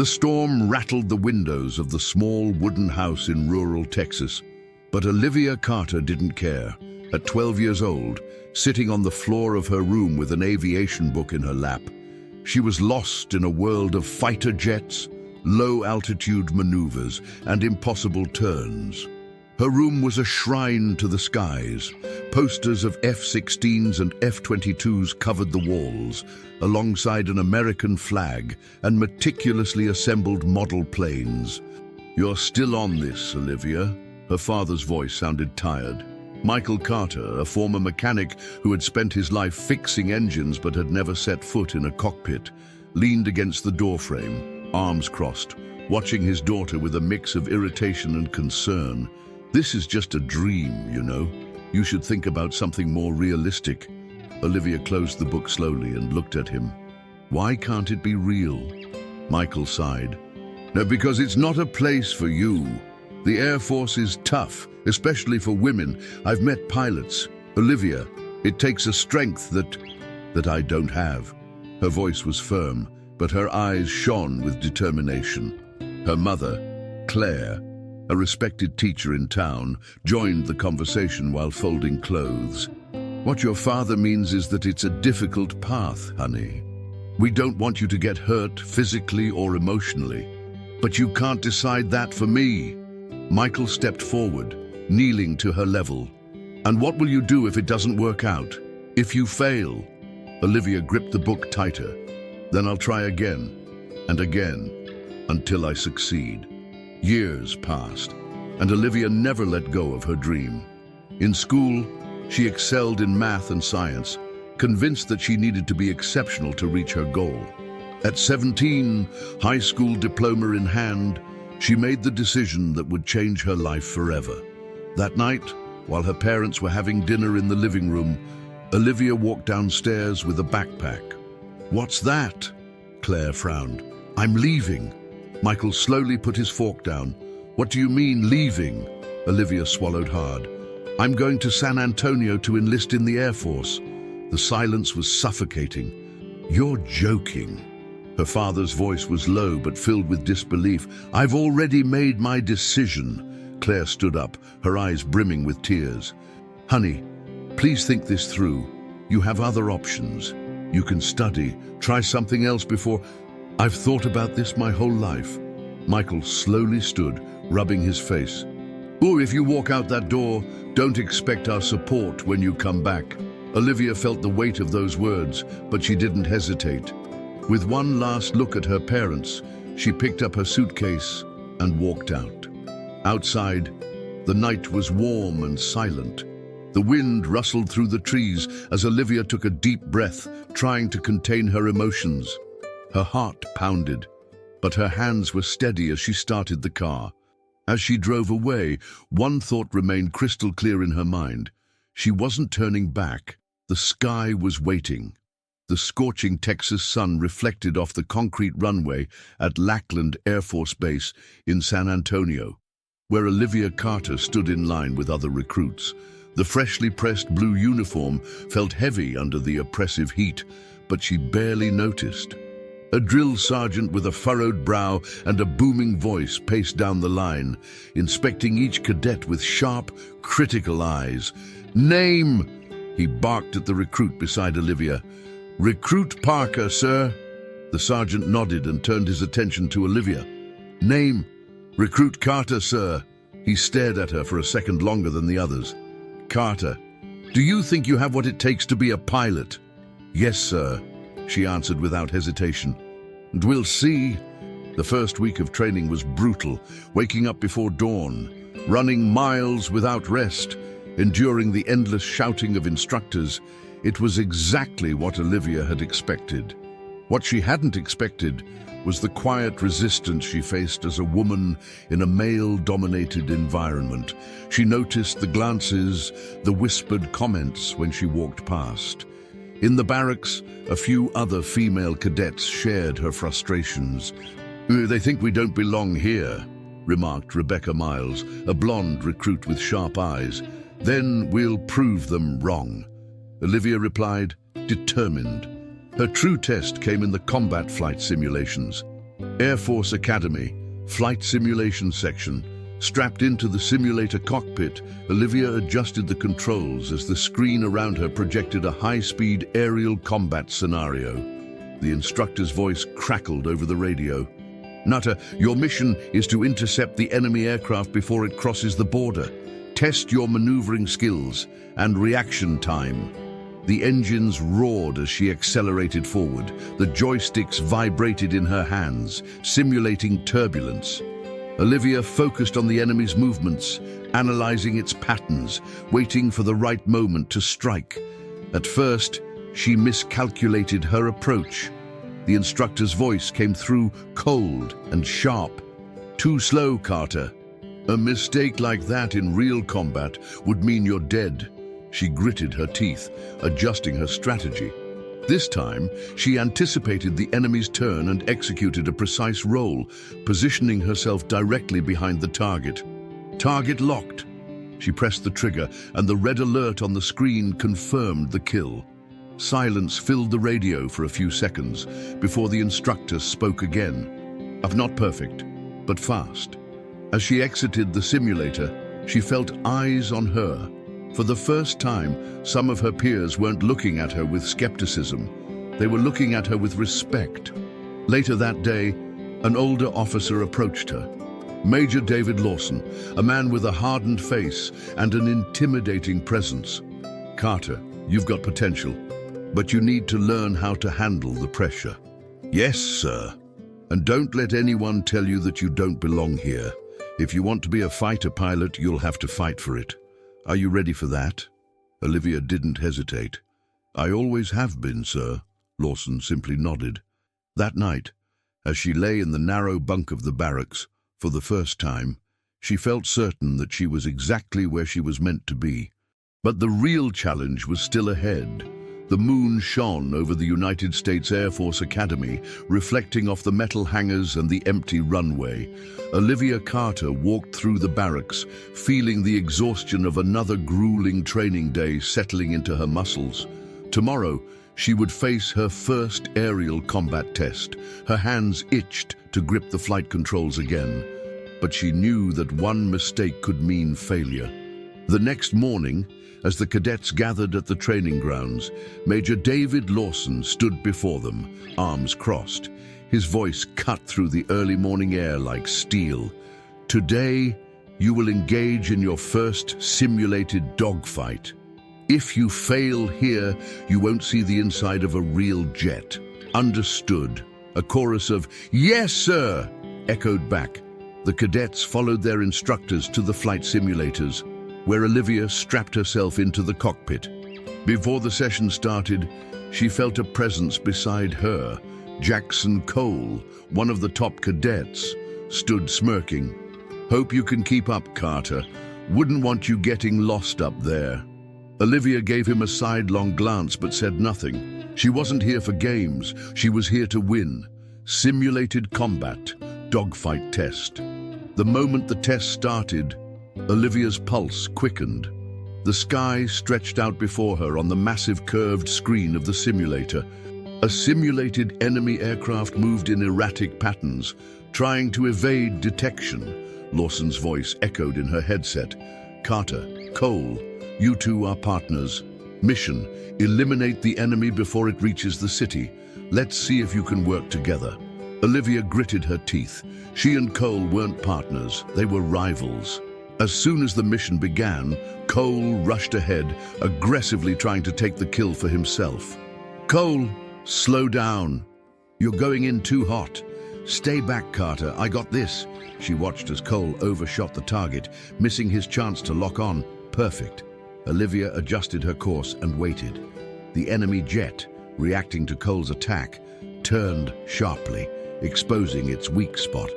The storm rattled the windows of the small wooden house in rural Texas, but Olivia Carter didn't care. At 12 years old, sitting on the floor of her room with an aviation book in her lap, she was lost in a world of fighter jets, low-altitude maneuvers, and impossible turns. Her room was a shrine to the skies. Posters of F-16s and F-22s covered the walls, alongside an American flag and meticulously assembled model planes. "You're still on this, Olivia." Her father's voice sounded tired. Michael Carter, a former mechanic who had spent his life fixing engines but had never set foot in a cockpit, leaned against the doorframe, arms crossed, watching his daughter with a mix of irritation and concern. "This is just a dream, you know. You should think about something more realistic." Olivia closed the book slowly and looked at him. "Why can't it be real?" Michael sighed. "No, because it's not a place for you. The Air Force is tough, especially for women. I've met pilots. Olivia, it takes a strength that I don't have." Her voice was firm, but her eyes shone with determination. Her mother, Claire, a respected teacher in town, joined the conversation while folding clothes. "What your father means is that it's a difficult path, honey. We don't want you to get hurt physically or emotionally. But you can't decide that for me." Michael stepped forward, kneeling to her level. "And what will you do if it doesn't work out? If you fail?" Olivia gripped the book tighter. "Then I'll try again, and again, until I succeed." Years passed, and Olivia never let go of her dream. In school, she excelled in math and science, convinced that she needed to be exceptional to reach her goal. At 17, high school diploma in hand, she made the decision that would change her life forever. That night, while her parents were having dinner in the living room, Olivia walked downstairs with a backpack. "What's that?" Claire frowned. "I'm leaving." Michael slowly put his fork down. "What do you mean, leaving?" Olivia swallowed hard. "I'm going to San Antonio to enlist in the Air Force." The silence was suffocating. "You're joking." Her father's voice was low but filled with disbelief. "I've already made my decision." Claire stood up, her eyes brimming with tears. "Honey, please think this through. You have other options. You can study, try something else before—" "I've thought about this my whole life." Michael slowly stood, rubbing his face. "Oh, if you walk out that door, don't expect our support when you come back." Olivia felt the weight of those words, but she didn't hesitate. With one last look at her parents, she picked up her suitcase and walked out. Outside, the night was warm and silent. The wind rustled through the trees as Olivia took a deep breath, trying to contain her emotions. Her heart pounded, but her hands were steady as she started the car. As she drove away, one thought remained crystal clear in her mind. She wasn't turning back. The sky was waiting. The scorching Texas sun reflected off the concrete runway at Lackland Air Force Base in San Antonio, where Olivia Carter stood in line with other recruits. The freshly pressed blue uniform felt heavy under the oppressive heat, but she barely noticed. A drill sergeant with a furrowed brow and a booming voice paced down the line, inspecting each cadet with sharp, critical eyes. "Name!" he barked at the recruit beside Olivia. "Recruit Parker, sir." The sergeant nodded and turned his attention to Olivia. "Name?" "Recruit Carter, sir." He stared at her for a second longer than the others. "Carter, do you think you have what it takes to be a pilot?" "Yes, sir," she answered without hesitation. "And we'll see." The first week of training was brutal, waking up before dawn, running miles without rest, enduring the endless shouting of instructors. It was exactly what Olivia had expected. What she hadn't expected was the quiet resistance she faced as a woman in a male-dominated environment. She noticed the glances, the whispered comments when she walked past. In the barracks, a few other female cadets shared her frustrations. "They think we don't belong here," remarked Rebecca Miles, a blonde recruit with sharp eyes. "Then we'll prove them wrong." Olivia replied, determined. Her true test came in the combat flight simulations. Air Force Academy, flight simulation section. Strapped into the simulator cockpit, Olivia adjusted the controls as the screen around her projected a high-speed aerial combat scenario. The instructor's voice crackled over the radio. "Nutter, your mission is to intercept the enemy aircraft before it crosses the border. Test your maneuvering skills and reaction time." The engines roared as she accelerated forward. The joysticks vibrated in her hands, simulating turbulence. Olivia focused on the enemy's movements, analyzing its patterns, waiting for the right moment to strike. At first, she miscalculated her approach. The instructor's voice came through cold and sharp. "Too slow, Carter. A mistake like that in real combat would mean you're dead." She gritted her teeth, adjusting her strategy. This time, she anticipated the enemy's turn and executed a precise roll, positioning herself directly behind the target. Target locked. She pressed the trigger, and the red alert on the screen confirmed the kill. Silence filled the radio for a few seconds before the instructor spoke again. Not perfect, but fast. As she exited the simulator, she felt eyes on her. For the first time, some of her peers weren't looking at her with skepticism. They were looking at her with respect. Later that day, an older officer approached her. Major David Lawson, a man with a hardened face and an intimidating presence. "Carter, you've got potential, but you need to learn how to handle the pressure." "Yes, sir. And don't let anyone tell you that you don't belong here. If you want to be a fighter pilot, you'll have to fight for it. Are you ready for that?" Olivia didn't hesitate. "I always have been, sir." Lawson simply nodded. That night, as she lay in the narrow bunk of the barracks, for the first time, she felt certain that she was exactly where she was meant to be. But the real challenge was still ahead. The moon shone over the United States Air Force Academy, reflecting off the metal hangars and the empty runway. Olivia Carter walked through the barracks, feeling the exhaustion of another grueling training day settling into her muscles. Tomorrow, she would face her first aerial combat test. Her hands itched to grip the flight controls again, but she knew that one mistake could mean failure. The next morning, as the cadets gathered at the training grounds, Major David Lawson stood before them, arms crossed. His voice cut through the early morning air like steel. "Today, you will engage in your first simulated dogfight. If you fail here, you won't see the inside of a real jet." "Understood." A chorus of "Yes, sir!" echoed back. The cadets followed their instructors to the flight simulators, where Olivia strapped herself into the cockpit. Before the session started, she felt a presence beside her. Jackson Cole, one of the top cadets, stood smirking. "Hope you can keep up, Carter. Wouldn't want you getting lost up there." Olivia gave him a sidelong glance but said nothing. She wasn't here for games. She was here to win. Simulated combat, dogfight test. The moment the test started, Olivia's pulse quickened. The sky stretched out before her on the massive curved screen of the simulator. A simulated enemy aircraft moved in erratic patterns, trying to evade detection. Lawson's voice echoed in her headset. "Carter, Cole, you two are partners. Mission: eliminate the enemy before it reaches the city. Let's see if you can work together." Olivia gritted her teeth. She and Cole weren't partners, they were rivals. As soon as the mission began, Cole rushed ahead, aggressively trying to take the kill for himself. "Cole, slow down. You're going in too hot. Stay back, Carter, I got this." She watched as Cole overshot the target, missing his chance to lock on. Perfect. Olivia adjusted her course and waited. The enemy jet, reacting to Cole's attack, turned sharply, exposing its weak spot.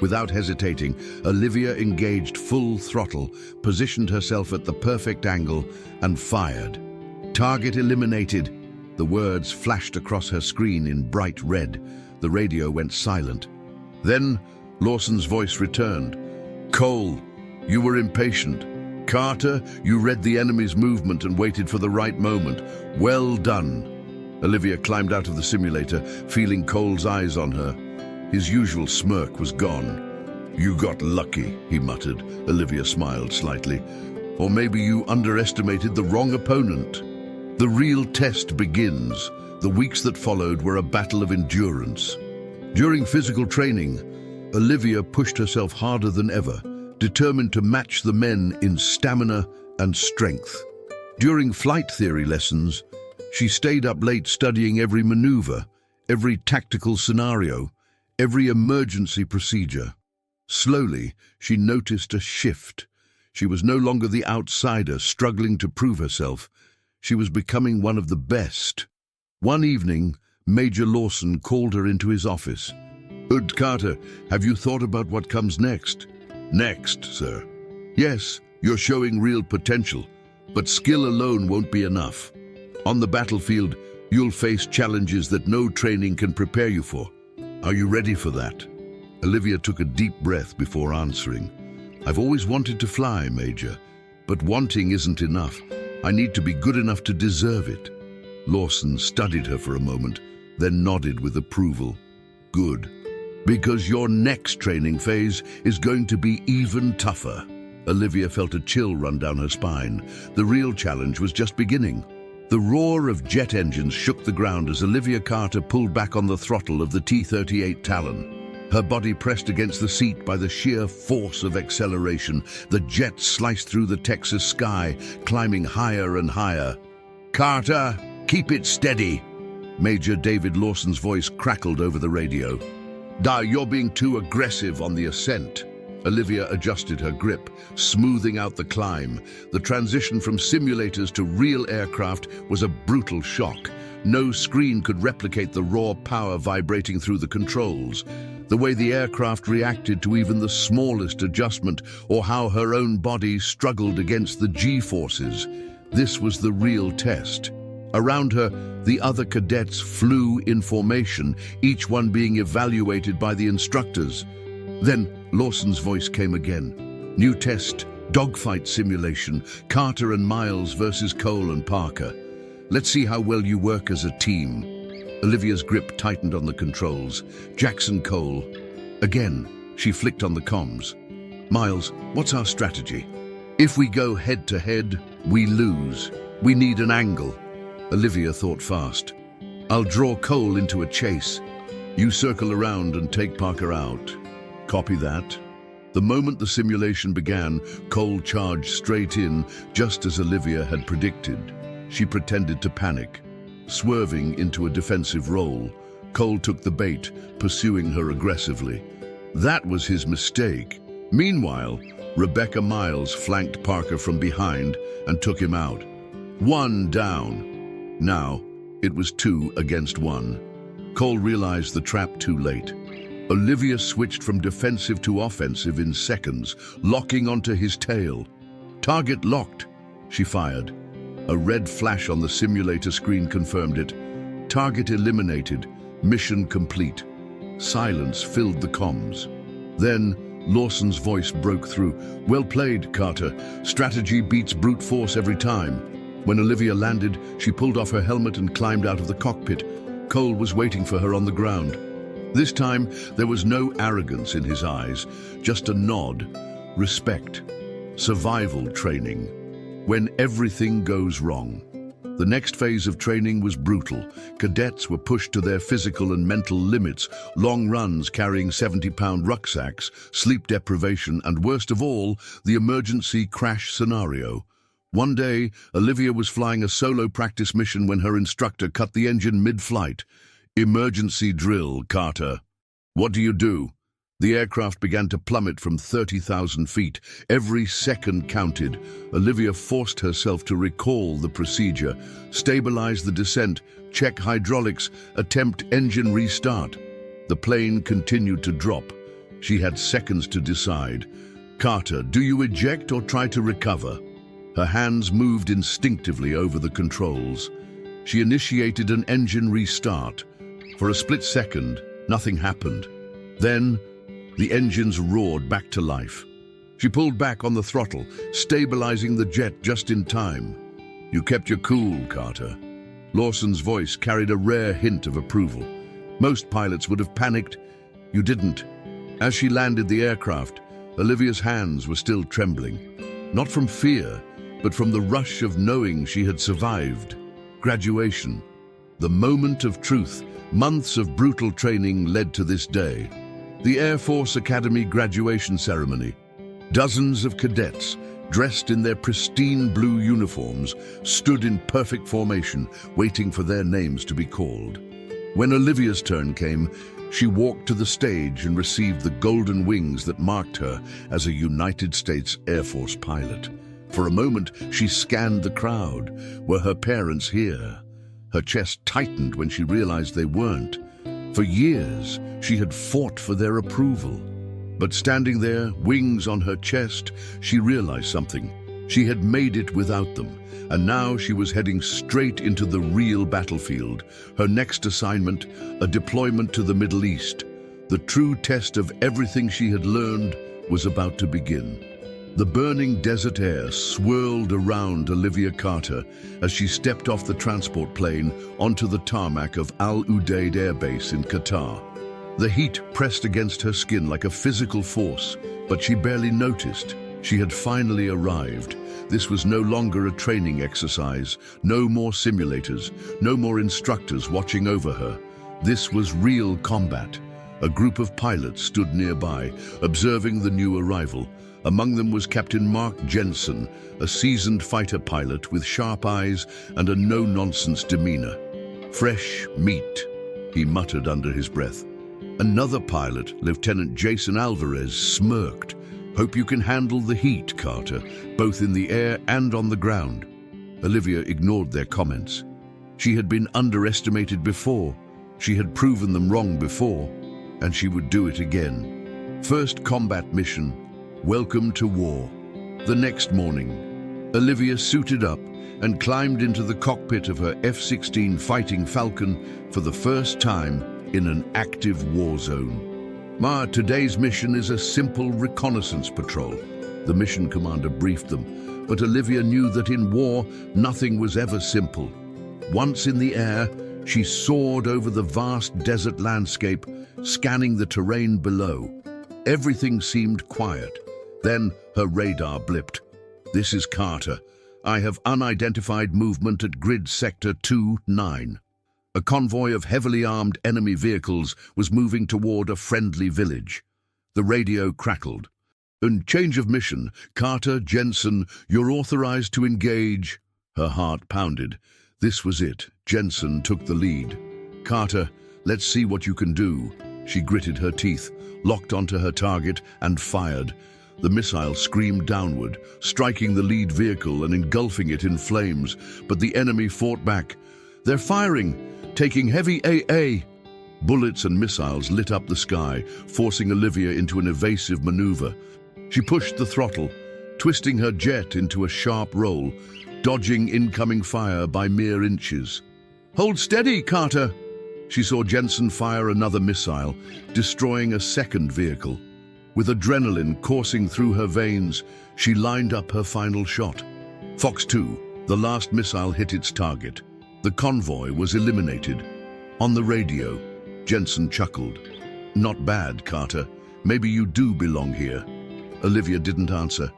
Without hesitating, Olivia engaged full throttle, positioned herself at the perfect angle, and fired. "Target eliminated." The words flashed across her screen in bright red. The radio went silent. Then Lawson's voice returned. "Cole, you were impatient. Carter, you read the enemy's movement and waited for the right moment. Well done." Olivia climbed out of the simulator, feeling Cole's eyes on her. His usual smirk was gone. "You got lucky," he muttered. Olivia smiled slightly. "Or maybe you underestimated the wrong opponent." The real test begins. The weeks that followed were a battle of endurance. During physical training, Olivia pushed herself harder than ever, determined to match the men in stamina and strength. During flight theory lessons, she stayed up late studying every maneuver, every tactical scenario, every emergency procedure. Slowly, she noticed a shift. She was no longer the outsider struggling to prove herself. She was becoming one of the best. One evening, Major Lawson called her into his office. "Carter, have you thought about what comes next?" "Next, sir?" "Yes, you're showing real potential, but skill alone won't be enough. On the battlefield, you'll face challenges that no training can prepare you for. Are you ready for that?" Olivia took a deep breath before answering. "I've always wanted to fly, Major, but wanting isn't enough. I need to be good enough to deserve it." Lawson studied her for a moment, then nodded with approval. "Good, because your next training phase is going to be even tougher." Olivia felt a chill run down her spine. The real challenge was just beginning. The roar of jet engines shook the ground as Olivia Carter pulled back on the throttle of the T-38 Talon. Her body pressed against the seat by the sheer force of acceleration. The jet sliced through the Texas sky, climbing higher and higher. "Carter, keep it steady!" Major David Lawson's voice crackled over the radio. You're being too aggressive on the ascent." Olivia adjusted her grip, smoothing out the climb. The transition from simulators to real aircraft was a brutal shock. No screen could replicate the raw power vibrating through the controls. The way the aircraft reacted to even the smallest adjustment, or how her own body struggled against the G-forces. This was the real test. Around her, the other cadets flew in formation, each one being evaluated by the instructors. Then Lawson's voice came again. "New test, dogfight simulation, Carter and Miles versus Cole and Parker. Let's see how well you work as a team." Olivia's grip tightened on the controls. "Jackson Cole." Again, she flicked on the comms. "Miles, what's our strategy?" "If we go head-to-head, we lose. We need an angle." Olivia thought fast. "I'll draw Cole into a chase. You circle around and take Parker out." "Copy that." The moment the simulation began, Cole charged straight in, just as Olivia had predicted. She pretended to panic. Swerving into a defensive role, Cole took the bait, pursuing her aggressively. That was his mistake. Meanwhile, Rebecca Miles flanked Parker from behind and took him out. One down. Now, it was 2 against 1. Cole realized the trap too late. Olivia switched from defensive to offensive in seconds, locking onto his tail. "Target locked," she fired. A red flash on the simulator screen confirmed it. "Target eliminated. Mission complete." Silence filled the comms. Then, Lawson's voice broke through. "Well played, Carter. Strategy beats brute force every time." When Olivia landed, she pulled off her helmet and climbed out of the cockpit. Cole was waiting for her on the ground. This time, there was no arrogance in his eyes, just a nod. Respect. Survival training. When everything goes wrong. The next phase of training was brutal. Cadets were pushed to their physical and mental limits, long runs carrying 70-pound rucksacks, sleep deprivation, and worst of all, the emergency crash scenario. One day, Olivia was flying a solo practice mission when her instructor cut the engine mid-flight. "Emergency drill, Carter." "What do you do?" The aircraft began to plummet from 30,000 feet. Every second counted. Olivia forced herself to recall the procedure, stabilize the descent, check hydraulics, attempt engine restart. The plane continued to drop. She had seconds to decide. "Carter, do you eject or try to recover?" Her hands moved instinctively over the controls. She initiated an engine restart. For a split second, nothing happened. Then, the engines roared back to life. She pulled back on the throttle, stabilizing the jet just in time. "You kept your cool, Carter." Lawson's voice carried a rare hint of approval. Most pilots would have panicked. You didn't. As she landed the aircraft, Olivia's hands were still trembling. Not from fear, but from the rush of knowing she had survived. Graduation. The moment of truth. Months of brutal training led to this day. The Air Force Academy graduation ceremony. Dozens of cadets, dressed in their pristine blue uniforms, stood in perfect formation, waiting for their names to be called. When Olivia's turn came, she walked to the stage and received the golden wings that marked her as a United States Air Force pilot. For a moment, she scanned the crowd. Were her parents here? Her chest tightened when she realized they weren't. For years, she had fought for their approval. But standing there, wings on her chest, she realized something. She had made it without them, and now she was heading straight into the real battlefield. Her next assignment, a deployment to the Middle East. The true test of everything she had learned was about to begin. The burning desert air swirled around Olivia Carter as she stepped off the transport plane onto the tarmac of Al Udeid Air Base in Qatar. The heat pressed against her skin like a physical force, but she barely noticed. She had finally arrived. This was no longer a training exercise, no more simulators, no more instructors watching over her. This was real combat. A group of pilots stood nearby, observing the new arrival. Among them was Captain Mark Jensen, a seasoned fighter pilot with sharp eyes and a no-nonsense demeanor. "Fresh meat," he muttered under his breath. Another pilot, Lieutenant Jason Alvarez, smirked. "Hope you can handle the heat, Carter, both in the air and on the ground." Olivia ignored their comments. She had been underestimated before. She had proven them wrong before, and she would do it again. First combat mission. Welcome to war. The next morning, Olivia suited up and climbed into the cockpit of her F-16 Fighting Falcon for the first time in an active war zone. Today's mission is a simple reconnaissance patrol. The mission commander briefed them, but Olivia knew that in war, nothing was ever simple. Once in the air, she soared over the vast desert landscape, scanning the terrain below. Everything seemed quiet. Then her radar blipped. "This is Carter. I have unidentified movement at grid sector 2-9. A convoy of heavily armed enemy vehicles was moving toward a friendly village. The radio crackled. Change of mission. Carter, Jensen, you're authorized to engage." Her heart pounded. This was it. Jensen took the lead. "Carter, let's see what you can do." She gritted her teeth, locked onto her target, and fired. The missile screamed downward, striking the lead vehicle and engulfing it in flames, but the enemy fought back. "They're firing, taking heavy AA." Bullets and missiles lit up the sky, forcing Olivia into an evasive maneuver. She pushed the throttle, twisting her jet into a sharp roll, dodging incoming fire by mere inches. "Hold steady, Carter!" She saw Jensen fire another missile, destroying a second vehicle. With adrenaline coursing through her veins, she lined up her final shot. Fox 2, the last missile hit its target. The convoy was eliminated. On the radio, Jensen chuckled. "Not bad, Carter. Maybe you do belong here." Olivia didn't answer.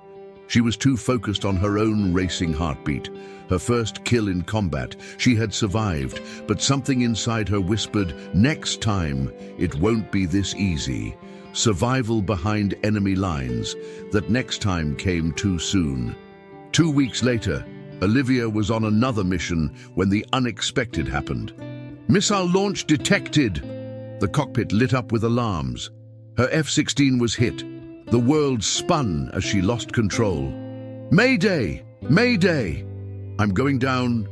She was too focused on her own racing heartbeat. Her first kill in combat, she had survived, but something inside her whispered, "Next time, it won't be this easy." Survival behind enemy lines. That next time came too soon. 2 weeks later, Olivia was on another mission when the unexpected happened. "Missile launch detected!" The cockpit lit up with alarms. Her F-16 was hit. The world spun as she lost control. "Mayday! Mayday!" "I'm going down."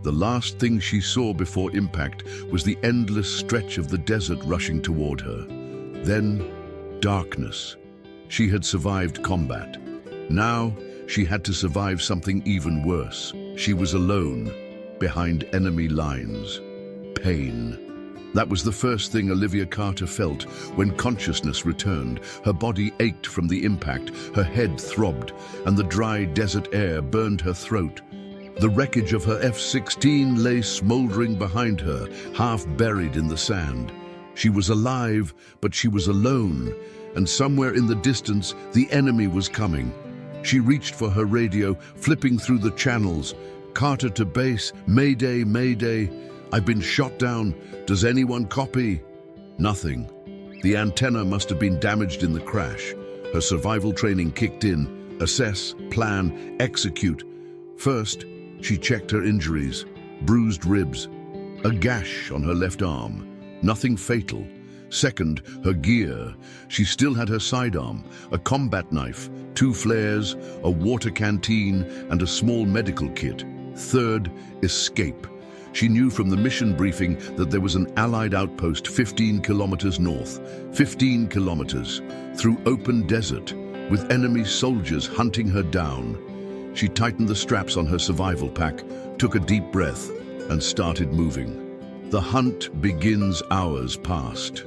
The last thing she saw before impact was the endless stretch of the desert rushing toward her. Then, darkness. She had survived combat. Now, she had to survive something even worse. She was alone, behind enemy lines. Pain. That was the first thing Olivia Carter felt when consciousness returned. Her body ached from the impact, her head throbbed, and the dry desert air burned her throat. The wreckage of her F-16 lay smoldering behind her, half buried in the sand. She was alive, but she was alone, and somewhere in the distance, the enemy was coming. She reached for her radio, flipping through the channels. Carter to base, Mayday, Mayday. I've been shot down. Does anyone copy? Nothing. The antenna must have been damaged in the crash. Her survival training kicked in. Assess, plan, execute. First, she checked her injuries. Bruised ribs. A gash on her left arm. Nothing fatal. Second, her gear. She still had her sidearm, a combat knife, 2 flares, a water canteen, and a small medical kit. Third, escape. She knew from the mission briefing that there was an Allied outpost 15 kilometers north, 15 kilometers, through open desert, with enemy soldiers hunting her down. She tightened the straps on her survival pack, took a deep breath, and started moving. The hunt begins hours past.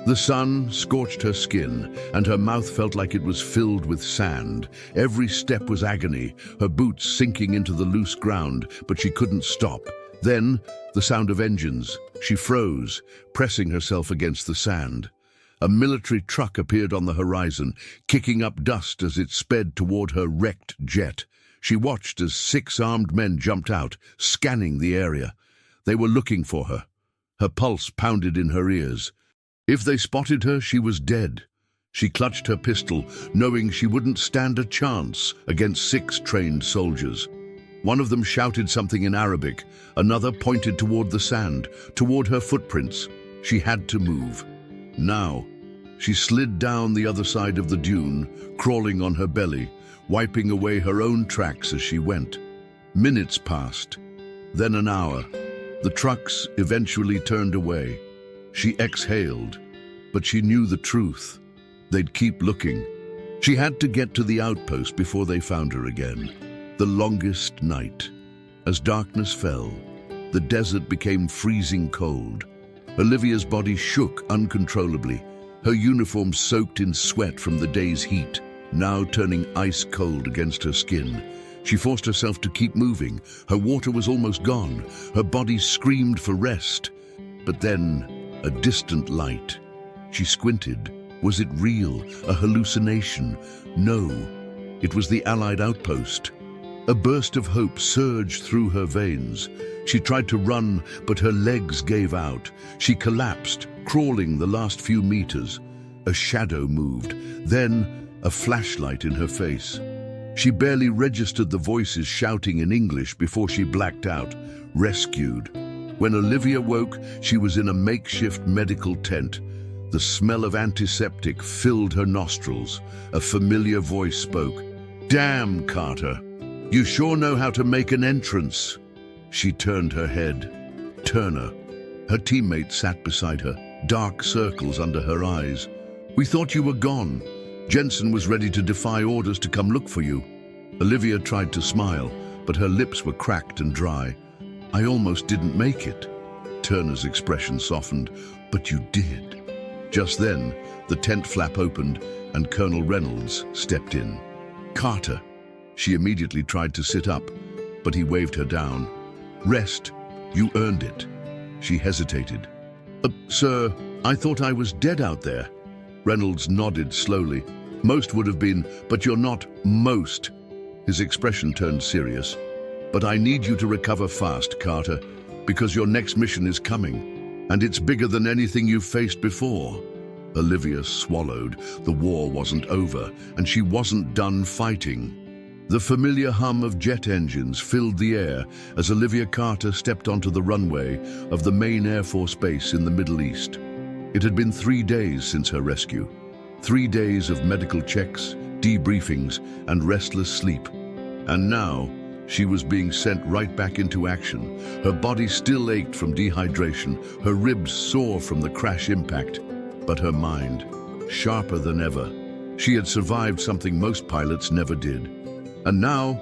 The sun scorched her skin, and her mouth felt like it was filled with sand. Every step was agony, her boots sinking into the loose ground, but she couldn't stop. Then, the sound of engines. She froze, pressing herself against the sand. A military truck appeared on the horizon, kicking up dust as it sped toward her wrecked jet. She watched as 6 armed men jumped out, scanning the area. They were looking for her. Her pulse pounded in her ears. If they spotted her, she was dead. She clutched her pistol, knowing she wouldn't stand a chance against 6 trained soldiers. One of them shouted something in Arabic. Another pointed toward the sand, toward her footprints. She had to move. Now, she slid down the other side of the dune, crawling on her belly, wiping away her own tracks as she went. Minutes passed, then an hour. The trucks eventually turned away. She exhaled, but she knew the truth. They'd keep looking. She had to get to the outpost before they found her again. The longest night. As darkness fell, the desert became freezing cold. Olivia's body shook uncontrollably, her uniform soaked in sweat from the day's heat, now turning ice cold against her skin. She forced herself to keep moving. Her water was almost gone. Her body screamed for rest. But then, a distant light. She squinted. Was it real? A hallucination? No. It was the Allied outpost. A burst of hope surged through her veins. She tried to run, but her legs gave out. She collapsed, crawling the last few meters. A shadow moved. Then, a flashlight in her face. She barely registered the voices shouting in English before she blacked out, rescued. When Olivia woke, she was in a makeshift medical tent. The smell of antiseptic filled her nostrils. A familiar voice spoke. "Damn, Carter. You sure know how to make an entrance." She turned her head. Turner. Her teammate sat beside her, dark circles under her eyes. "We thought you were gone. Jensen was ready to defy orders to come look for you." Olivia tried to smile, but her lips were cracked and dry. "I almost didn't make it." Turner's expression softened. "But you did." Just then, the tent flap opened and Colonel Reynolds stepped in. "Carter." She immediately tried to sit up, but he waved her down. "Rest. You earned it." She hesitated. Sir, I thought I was dead out there." Reynolds nodded slowly. "Most would have been, but you're not most." His expression turned serious. "But I need you to recover fast, Carter, because your next mission is coming, and it's bigger than anything you've faced before." Olivia swallowed. The war wasn't over, and she wasn't done fighting. The familiar hum of jet engines filled the air as Olivia Carter stepped onto the runway of the main Air Force base in the Middle East. It had been 3 days since her rescue. 3 days of medical checks, debriefings, and restless sleep. And now, she was being sent right back into action. Her body still ached from dehydration, her ribs sore from the crash impact, but her mind, sharper than ever. She had survived something most pilots never did. And now,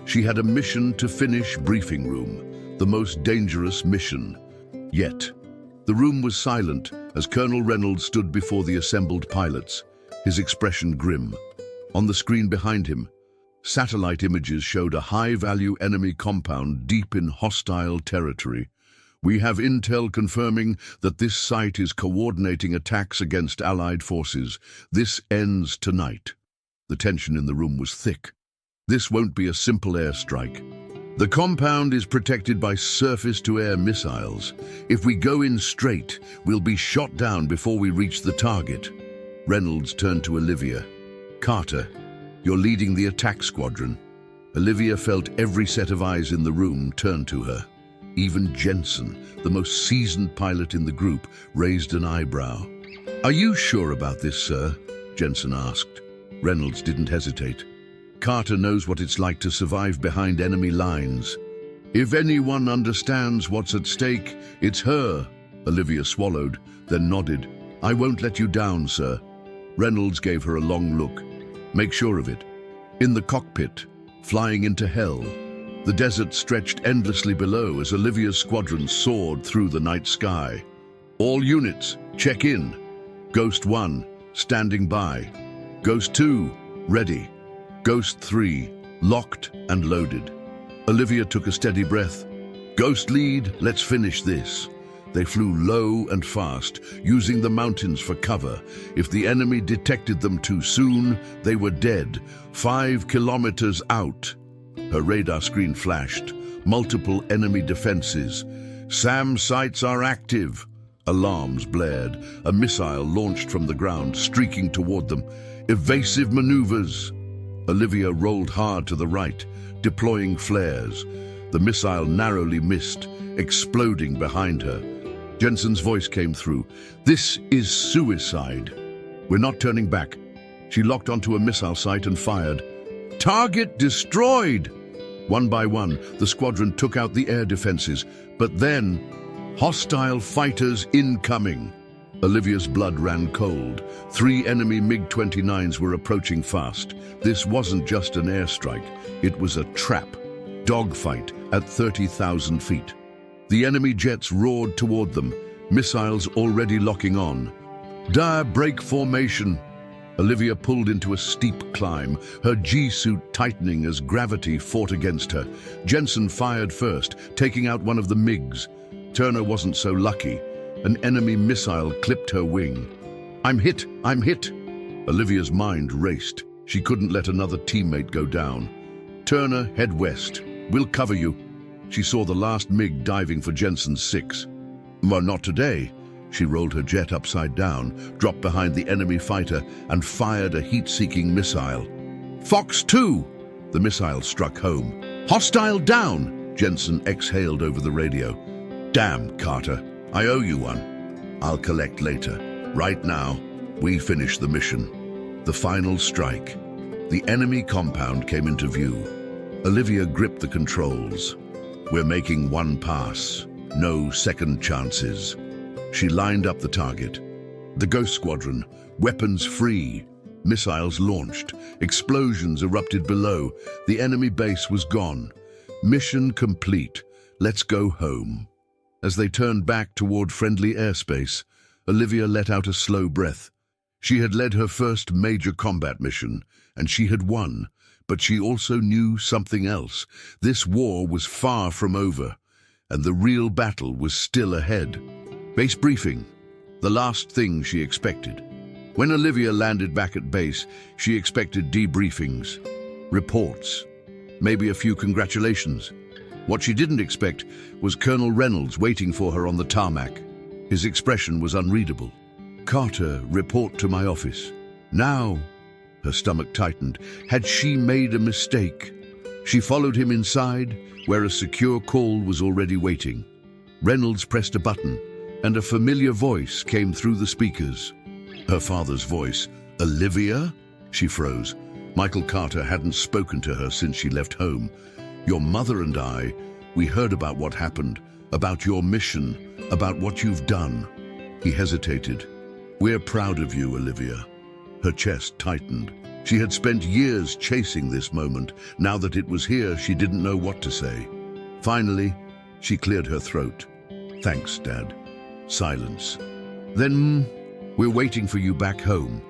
she had a mission to finish. Briefing room, the most dangerous mission yet. The room was silent as Colonel Reynolds stood before the assembled pilots, his expression grim. On the screen behind him, satellite images showed a high-value enemy compound deep in hostile territory. We have intel confirming that this site is coordinating attacks against Allied forces. This ends tonight." The tension in the room was thick. This won't be a simple airstrike. The compound is protected by surface-to-air missiles. If we go in straight, we'll be shot down before we reach the target. Reynolds turned to Olivia. "Carter, you're leading the attack squadron." Olivia felt every set of eyes in the room turn to her. Even Jensen, the most seasoned pilot in the group, raised an eyebrow. "Are you sure about this, sir?" Jensen asked. Reynolds didn't hesitate. "Carter knows what it's like to survive behind enemy lines. If anyone understands what's at stake, it's her." Olivia swallowed, then nodded. "I won't let you down, sir." Reynolds gave her a long look. "Make sure of it." In the cockpit, flying into hell, the desert stretched endlessly below as Olivia's squadron soared through the night sky. "All units, check in. Ghost 1, standing by. Ghost 2, ready. Ghost 3, locked and loaded." Olivia took a steady breath. "Ghost lead, let's finish this." They flew low and fast, using the mountains for cover. If the enemy detected them too soon, they were dead, 5 kilometers out. Her radar screen flashed. Multiple enemy defenses. "SAM sites are active." Alarms blared. A missile launched from the ground, streaking toward them. "Evasive maneuvers." Olivia rolled hard to the right, deploying flares. The missile narrowly missed, exploding behind her. Jensen's voice came through. "This is suicide. We're not turning back." She locked onto a missile site and fired. "Target destroyed!" One by one, the squadron took out the air defenses, but then, hostile fighters incoming. Olivia's blood ran cold. 3 enemy MiG-29s were approaching fast. This wasn't just an airstrike, it was a trap. Dogfight at 30,000 feet. The enemy jets roared toward them, missiles already locking on. Dire break formation. Olivia pulled into a steep climb, her G-suit tightening as gravity fought against her. Jensen fired first, taking out one of the MiGs. Turner wasn't so lucky. An enemy missile clipped her wing. I'm hit! Olivia's mind raced. She couldn't let another teammate go down. "Turner, head west. We'll cover you." She saw the last MiG diving for Jensen's 6. "Well, not today." She rolled her jet upside down, dropped behind the enemy fighter, and fired a heat-seeking missile. "Fox 2!" The missile struck home. "Hostile down!" Jensen exhaled over the radio. "Damn, Carter. I owe you one. I'll collect later. Right now, we finish the mission." The final strike. The enemy compound came into view. Olivia gripped the controls. "We're making one pass. No second chances." She lined up the target. The Ghost Squadron, weapons free. Missiles launched. Explosions erupted below. The enemy base was gone. Mission complete. Let's go home. As they turned back toward friendly airspace, Olivia let out a slow breath. She had led her first major combat mission, and she had won. But she also knew something else. This war was far from over, and the real battle was still ahead. Base briefing, the last thing she expected. When Olivia landed back at base, she expected debriefings, reports, maybe a few congratulations. What she didn't expect was Colonel Reynolds waiting for her on the tarmac. His expression was unreadable. "Carter, report to my office." Now, her stomach tightened. Had she made a mistake? She followed him inside, where a secure call was already waiting. Reynolds pressed a button, and a familiar voice came through the speakers. Her father's voice. "Olivia?" She froze. Michael Carter hadn't spoken to her since she left home. "Your mother and I, we heard about what happened, about your mission, about what you've done." He hesitated. "We're proud of you, Olivia." Her chest tightened. She had spent years chasing this moment. Now that it was here, she didn't know what to say. Finally, she cleared her throat. "Thanks, Dad." Silence. "Then, we're waiting for you back home."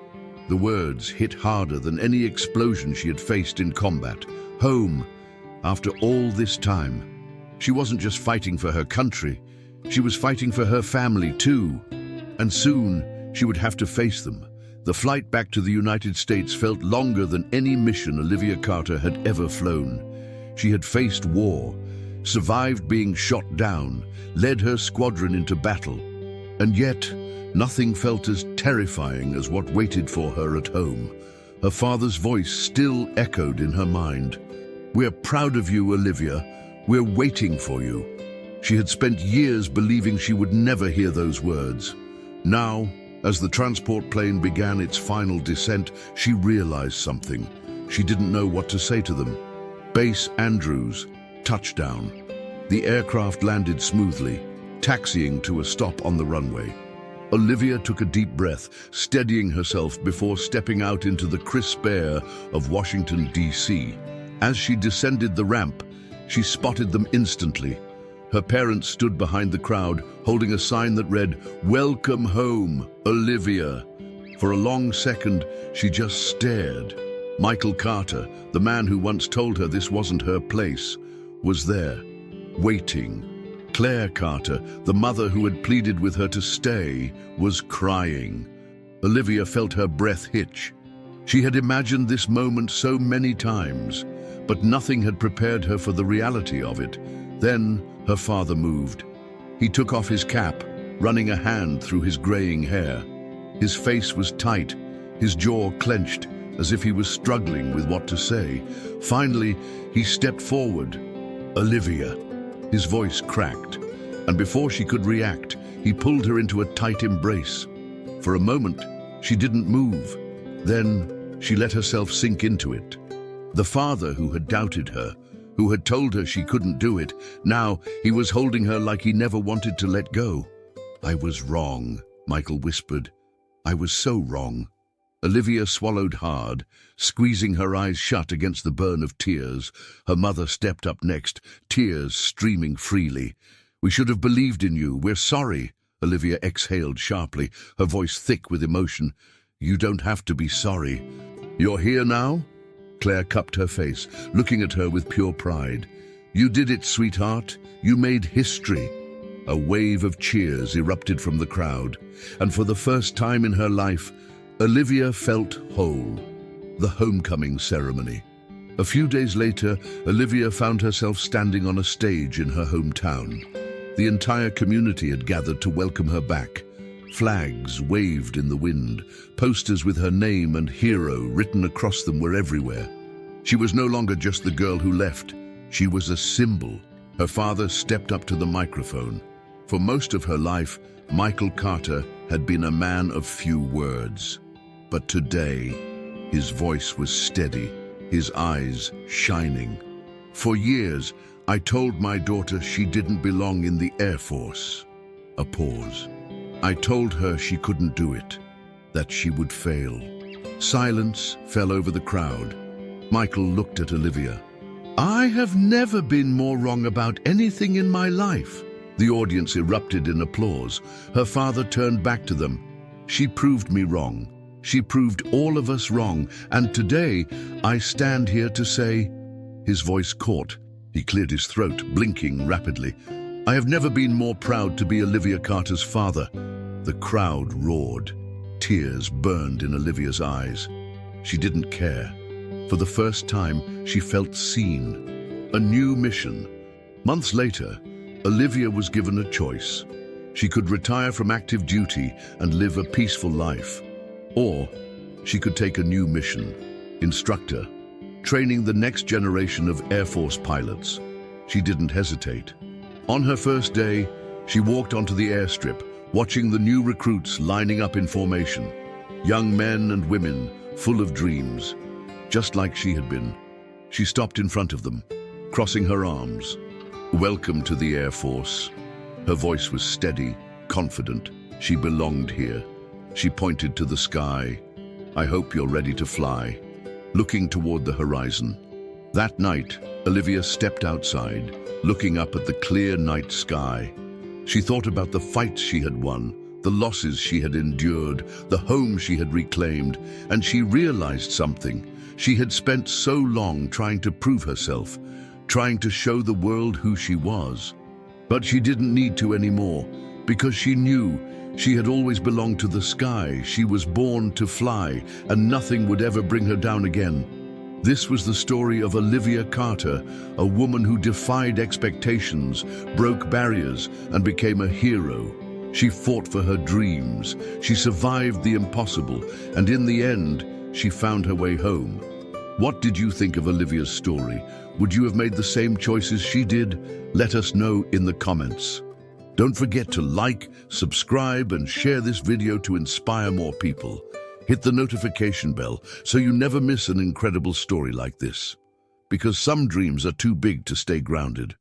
The words hit harder than any explosion she had faced in combat. Home. After all this time, she wasn't just fighting for her country, She was fighting for her family too, and soon she would have to face them. The flight back to the United States felt longer than any mission Olivia Carter had ever flown. She had faced war, survived being shot down, led her squadron into battle, and yet nothing felt as terrifying as what waited for her at home. Her father's voice still echoed in her mind. "We're proud of you, Olivia. We're waiting for you." She had spent years believing she would never hear those words. Now, as the transport plane began its final descent, she realized something. She didn't know what to say to them. Base Andrews, touchdown. The aircraft landed smoothly, taxiing to a stop on the runway. Olivia took a deep breath, steadying herself before stepping out into the crisp air of Washington, D.C. As she descended the ramp, she spotted them instantly. Her parents stood behind the crowd, holding a sign that read, "Welcome home, Olivia." For a long second, she just stared. Michael Carter, the man who once told her this wasn't her place, was there, waiting. Claire Carter, the mother who had pleaded with her to stay, was crying. Olivia felt her breath hitch. She had imagined this moment so many times, but nothing had prepared her for the reality of it. Then her father moved. He took off his cap, running a hand through his graying hair. His face was tight, his jaw clenched, as if he was struggling with what to say. Finally, he stepped forward. "Olivia." His voice cracked, and before she could react, he pulled her into a tight embrace. For a moment, she didn't move. Then she let herself sink into it. The father who had doubted her, who had told her she couldn't do it, now he was holding her like he never wanted to let go. "I was wrong," Michael whispered. "I was so wrong." Olivia swallowed hard, squeezing her eyes shut against the burn of tears. Her mother stepped up next, tears streaming freely. "We should have believed in you. We're sorry." Olivia exhaled sharply, her voice thick with emotion. "You don't have to be sorry." "You're here now?" Claire cupped her face, looking at her with pure pride. "You did it, sweetheart. You made history." A wave of cheers erupted from the crowd, and for the first time in her life, Olivia felt whole. The homecoming ceremony. A few days later, Olivia found herself standing on a stage in her hometown. The entire community had gathered to welcome her back. Flags waved in the wind. Posters with her name and hero written across them were everywhere. She was no longer just the girl who left. She was a symbol. Her father stepped up to the microphone. For most of her life, Michael Carter had been a man of few words. But today, his voice was steady, his eyes shining. "For years, I told my daughter she didn't belong in the Air Force." A pause. "I told her she couldn't do it, that she would fail." Silence fell over the crowd. Michael looked at Olivia. "I have never been more wrong about anything in my life." The audience erupted in applause. Her father turned back to them. "She proved me wrong. She proved all of us wrong, and today I stand here to say..." His voice caught. He cleared his throat, blinking rapidly. "I have never been more proud to be Olivia Carter's father." The crowd roared. Tears burned in Olivia's eyes. She didn't care. For the first time, she felt seen. A new mission. Months later, Olivia was given a choice. She could retire from active duty and live a peaceful life. Or she could take a new mission, instructor, training the next generation of Air Force pilots. She didn't hesitate. On her first day, she walked onto the airstrip, watching the new recruits lining up in formation. Young men and women, full of dreams, just like she had been. She stopped in front of them, crossing her arms. "Welcome to the Air Force." Her voice was steady, confident. She belonged here. She pointed to the sky. "I hope you're ready to fly," looking toward the horizon. That night, Olivia stepped outside, looking up at the clear night sky. She thought about the fights she had won, the losses she had endured, the home she had reclaimed, and she realized something. She had spent so long trying to prove herself, trying to show the world who she was. But she didn't need to anymore, because she knew she had always belonged to the sky. She was born to fly, and nothing would ever bring her down again. This was the story of Olivia Carter, a woman who defied expectations, broke barriers, and became a hero. She fought for her dreams, she survived the impossible, and in the end, she found her way home. What did you think of Olivia's story? Would you have made the same choices she did? Let us know in the comments. Don't forget to like, subscribe, and share this video to inspire more people. Hit the notification bell so you never miss an incredible story like this. Because some dreams are too big to stay grounded.